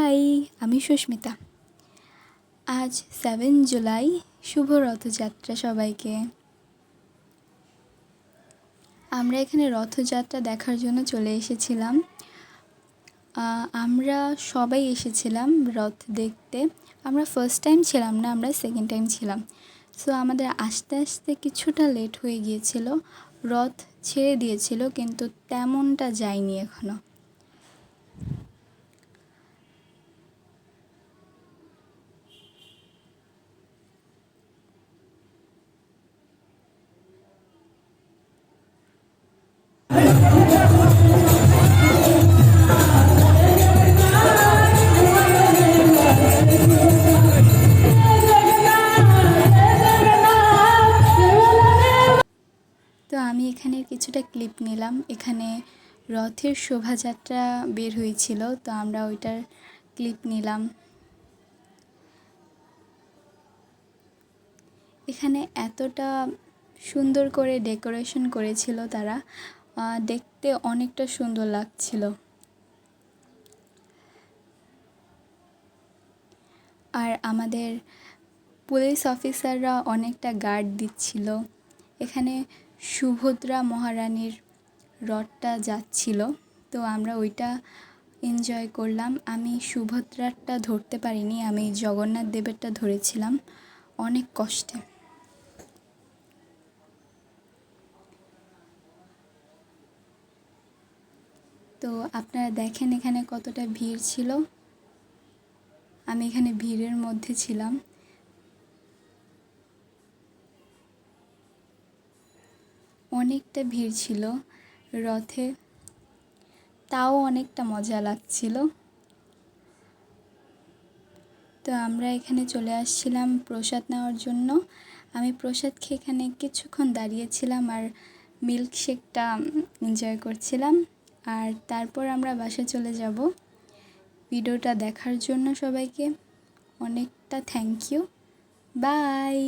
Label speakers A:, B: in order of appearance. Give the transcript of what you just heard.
A: High, আমি সুস্মিতা। আজ 7 জুলাই, শুভ রথযাত্রা সবাইকে। আমরা এখানে রথযাত্রা দেখার জন্য চলে এসেছিলাম। আমরা সবাই এসেছিলাম রথ দেখতে। আমরা ফার্স্ট টাইম ছিলাম না, আমরা সেকেন্ড টাইম ছিলাম। সো আমাদের আস্তে আস্তে কিছুটা লেট হয়ে গিয়েছিল। রথ ছেড়ে দিয়েছিল কিন্তু তেমনটা যায়নি এখনও। তো আমি এখানে কিছুটা ক্লিপ নিলাম। এখানে রথের শোভাযাত্রা বের হয়েছিল, তো আমরা ওইটার ক্লিপ নিলাম। এখানে এতটা সুন্দর করে ডেকোরেশন করেছিল তারা, দেখতে অনেকটা সুন্দর লাগছিল। আর আমাদের পুলিশ অফিসাররা অনেকটা গার্ড দিচ্ছিল। এখানে সুভদ্রা মহারানীর রথটা যাচ্ছিল, তো আমরা ওইটা এনজয় করলাম। আমি সুভদ্রারটা ধরতে পারিনি, আমি জগন্নাথ দেবেরটা ধরেছিলাম অনেক কষ্টে। তো আপনারা দেখেন এখানে কতটা ভিড় ছিল। আমি এখানে ভিড়ের মধ্যে ছিলাম। অনেকটা ভিড় ছিল রথে, তাও অনেকটা মজা লাগছিল। তো আমরা এখানে চলে আসছিলাম প্রসাদ নেওয়ার জন্য। আমি প্রসাদ খেয়ে এখানে কিছুক্ষণ দাঁড়িয়েছিলাম আর মিল্কশেকটা এনজয় করছিলাম। আর তারপর আমরা বাসায় চলে যাব। ভিডিওটা দেখার জন্য সবাইকে অনেকটা থ্যাংক ইউ। বাই।